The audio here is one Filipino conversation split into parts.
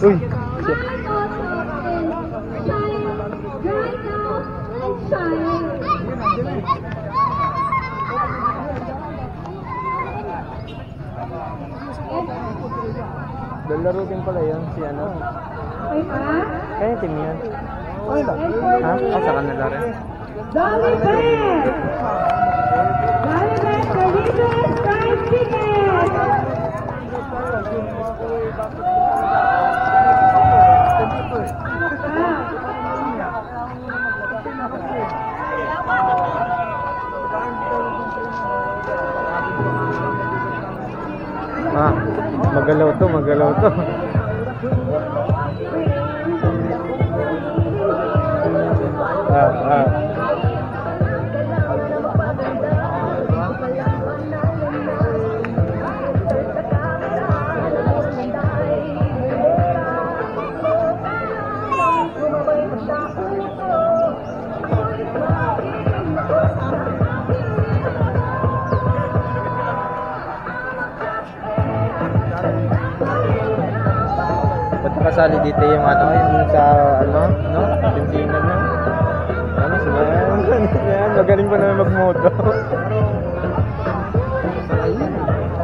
Uy! Lalaro din pala yun, si ano? Kaya team yun? Ha? O, saka nalaro? Dolly Bear! Dolly Bear Doritos Fried Chicken! Ah, magalaw to, magalaw to. Kasali dito yung ano, yung sa ano, no? Tintinan na. Ano sila? Yan, magaling pa naman magmoto.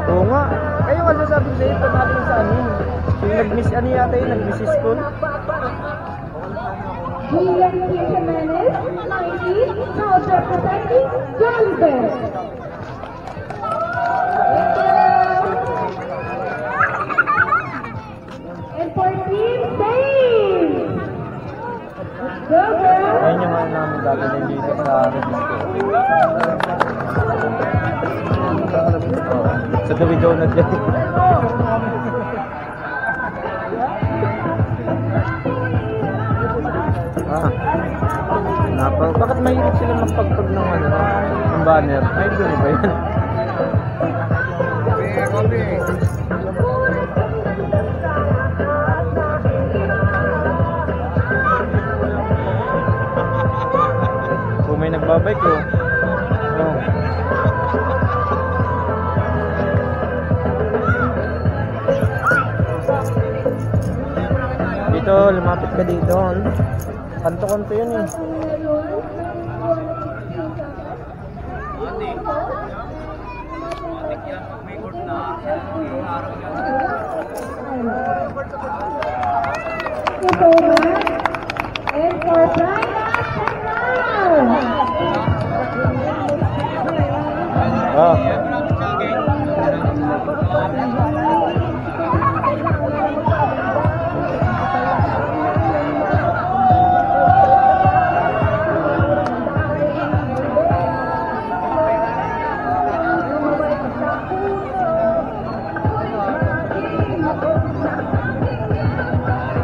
Oo nga. Kayo ano sabi ko sa'yo, panalo sa ano? Yung nag-miss, ano yata yung nag-miss school? Julian Jimenez, 19, now representing Dolly Bear. Ayun yung ano namin dati na dito sa Redisco. Sa Dewey Donut yan. Bakit mahilig sila magpagpag ng ano, ng banner? Ay, doon ba yan? May nagbabike ko. Oh. Dito, lumapit ka dito. Kanto-kanto yun eh. And for Brian Oh.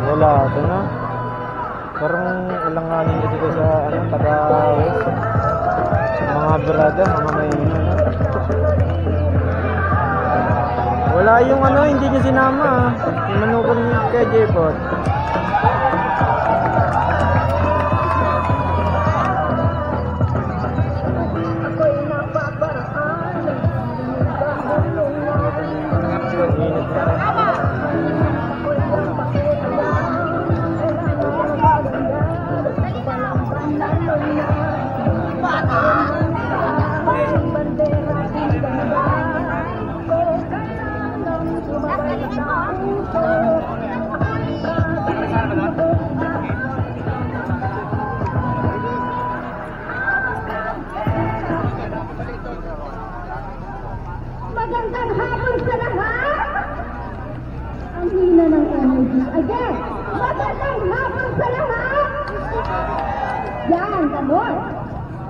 Wala, ito na. Parang alanganin dito sa ano, taga-west. Mga brada, mga may wala yung ano, hindi niya sinama. Manukon kay J-Bot. Magandang hapon sa lahat! Ang hina ng energy. Again, magandang hapon sa lahat! Yan, the more.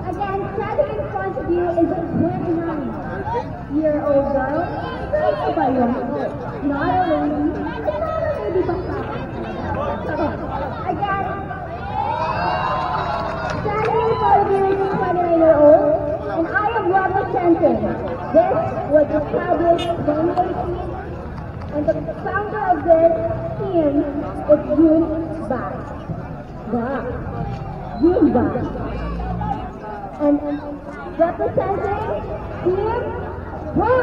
Again, standing in front of you is a 29-year-old girl. Ano ba yun? Not a lady. Not a lady basta. Again, standing in front of you is a 29-year-old, and I am representing. This was established 2018, and the founder of this team is June Bach. June Bach. And representing Team